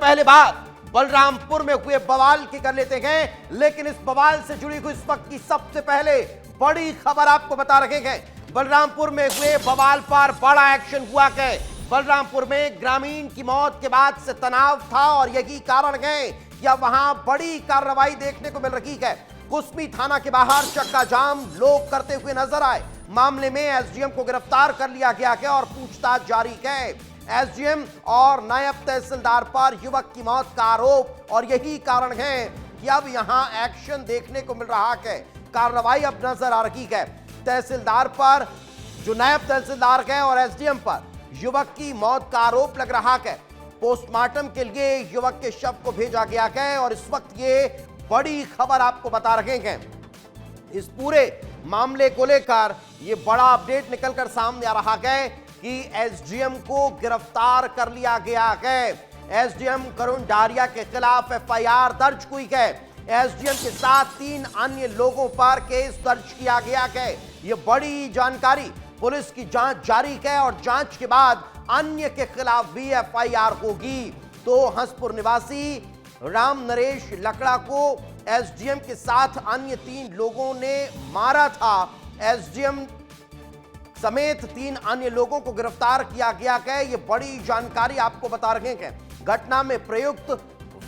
पहले बात बलरामपुर में हुए बवाल की कर लेते हैं, लेकिन इस बवाल से जुड़ी हुई इस वक्त की सबसे पहले बड़ी खबर आपको बता रहे हैं। बलरामपुर में हुए बवाल पर बड़ा एक्शन हुआ है। बलरामपुर में ग्रामीण की मौत के बाद से तनाव था और यही कारण है कि अब वहां बड़ी कार्रवाई देखने को मिल रही है। कुसमी थाना के बाहर चक्का जाम लोग करते हुए नजर आए। मामले में एसडीएम को गिरफ्तार कर लिया गया है और पूछताछ जारी है। एसडीएम और नायब तहसीलदार पर युवक की मौत का आरोप और यही कारण है कि अब यहां एक्शन देखने को मिल रहा है। कार्रवाई अब नजर आ रही है। तहसीलदार पर, जो नायब तहसीलदार है, और एसडीएम पर युवक की मौत का आरोप लग रहा है। पोस्टमार्टम के लिए युवक के शव को भेजा गया है और इस वक्त ये बड़ी खबर आपको बता रहे हैं। इस पूरे मामले को लेकर ये बड़ा अपडेट निकलकर सामने आ रहा है कि एसडीएम को गिरफ्तार कर लिया गया है। एसडीएम करुण डारिया के खिलाफ एफआईआर दर्ज हुई है। एसडीएम के साथ 3 अन्य लोगों पर केस दर्ज किया गया है। ये बड़ी जानकारी, पुलिस की जांच जारी है और जांच के बाद अन्य के खिलाफ भी एफआईआर होगी। तो हंसपुर निवासी राम नरेश लकड़ा को एसडीएम के साथ अन्य 3 लोगों ने मारा था। एसडीएम समेत 3 अन्य लोगों को गिरफ्तार किया गया है। ये बड़ी जानकारी आपको बता रहे हैं। घटना में प्रयुक्त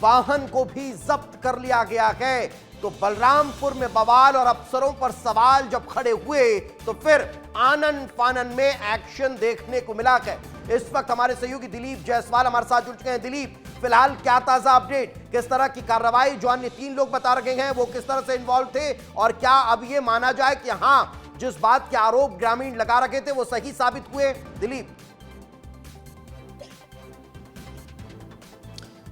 वाहन को भी जब्त कर लिया गया है। तो बलरामपुर में बवाल और अफसरों पर सवाल जब खड़े हुए तो फिर आनन फानन में एक्शन देखने को मिला है। इस वक्त हमारे सहयोगी दिलीप जायसवाल हमारे साथ जुड़ चुके हैं। दिलीप, फिलहाल क्या ताजा अपडेट, किस तरह की कार्रवाई, जो अन्य 3 लोग बता रहे हैं वो किस तरह से इन्वॉल्व थे, और क्या अब ये माना जाए कि हां, जिस बात के आरोप ग्रामीण लगा रखे थे वो सही साबित हुए? दिलीप।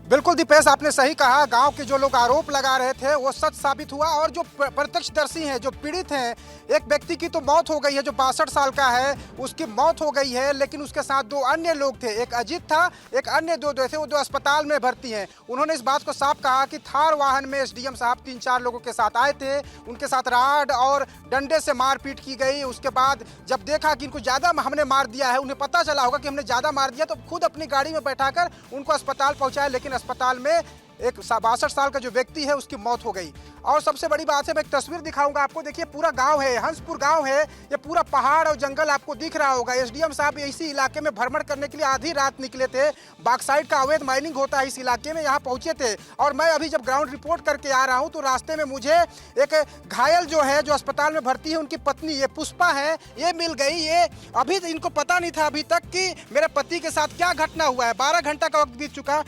बिल्कुल दीपेश, आपने सही कहा। गांव के जो लोग आरोप लगा रहे थे वो सच साबित हुआ और जो प्रत्यक्षदर्शी हैं, जो पीड़ित हैं, एक व्यक्ति की तो मौत हो गई है जो 62 साल का है, उसकी मौत हो गई है, लेकिन उसके साथ 2 अन्य लोग थे। एक अजीत था, एक अन्य 2 थे, वो 2 अस्पताल में भर्ती हैं। उन्होंने इस बात को साफ कहा कि थार वाहन में एसडीएम साहब 3-4 लोगों के साथ आए थे। उनके साथ राड और डंडे से मारपीट की गई। उसके बाद जब देखा कि इनको ज़्यादा हमने मार दिया है, उन्हें पता चला होगा कि हमने ज़्यादा मार दिया, तो खुद अपनी गाड़ी में बैठाकर उनको अस्पताल पहुँचाया, लेकिन अस्पताल में एक 62 साल का जो व्यक्ति है उसकी मौत हो गई। और सबसे बड़ी बात है, मैं एक तस्वीर दिखाऊंगा आपको। देखिए, पूरा गांव है, हंसपुर गांव है, ये पूरा पहाड़ और जंगल आपको दिख रहा होगा। एसडीएम साहब इसी इलाके में भ्रमण करने के लिए आधी रात निकले थे। बॉक्साइट का अवैध माइनिंग होता है इस इलाके में, यहाँ पहुंचे थे। और मैं अभी जब ग्राउंड रिपोर्ट करके आ रहा हूँ तो रास्ते में मुझे एक घायल जो है, जो अस्पताल में भर्ती है, उनकी पत्नी ये पुष्पा है, ये मिल गई। ये अभी इनको पता नहीं था अभी तक कि मेरे पति के साथ क्या घटना हुआ है। 12 घंटा का वक्त बीत चुका।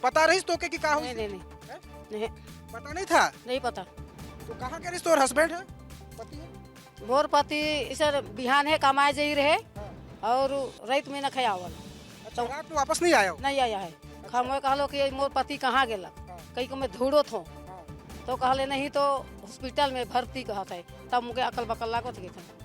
पता रही तो कि कहा नहीं पता नहीं था? नहीं पता। तो कहाँ के रिश्ते? और हस्बैंड है, पति है? मोर पति इधर बिहान है, कमाए जाई रहे और रात में न खयावल। अच्छा, रात में वापस नहीं आया? नहीं आया है। हम कहलो कि मोर पति कहाँ गेला, कहीं को मैं ढूंढो थो, तो कहले नहीं तो हॉस्पिटल में भर्ती कहत है। तब मुझे अकल बकल लागत गए थे।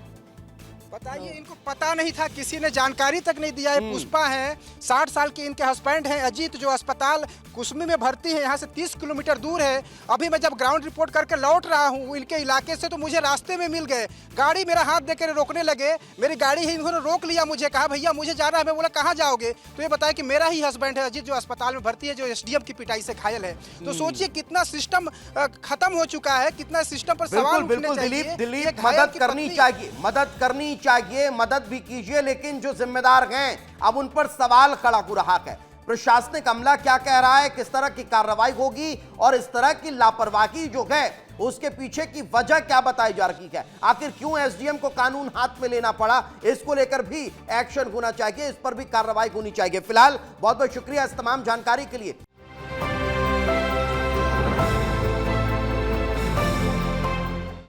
बताइए, इनको पता नहीं था, किसी ने जानकारी तक नहीं दिया है। पुष्पा है, 60 साल के इनके हस्बैंड हैं अजीत, जो अस्पताल कुसमी में भर्ती है, यहाँ से 30 किलोमीटर दूर है। अभी मैं जब ग्राउंड रिपोर्ट करके लौट रहा हूँ इनके इलाके से, तो मुझे रास्ते में मिल गए। गाड़ी मेरा हाथ देकर रोकने लगे, मेरी गाड़ी ही इन्होंने रोक लिया। मुझे कहा भैया मुझे जाना है। मैं बोला कहाँ जाओगे? तो ये बताया कि मेरा ही हस्बैंड है अजीत, जो अस्पताल में भर्ती है, जो एसडीएम की पिटाई से घायल है। तो सोचिए कितना सिस्टम खत्म हो चुका है, कितना सिस्टम पर सवाल उठने चाहिए। दिलीप, मदद करनी चाहिए, मदद करनी चाहिए, मदद भी कीजिए, लेकिन जो जिम्मेदार हैं अब उन पर सवाल खड़ा हो रहा है। प्रशासनिक अमला क्या कह रहा है, किस तरह की कार्रवाई होगी, और इस तरह की लापरवाही जो है उसके पीछे की वजह क्या बताई जा रही है? आखिर क्यों एसडीएम को कानून हाथ में लेना पड़ा, इसको लेकर भी एक्शन होना चाहिए, इस पर भी कार्रवाई होनी चाहिए। फिलहाल बहुत बहुत शुक्रिया इस तमाम जानकारी के लिए।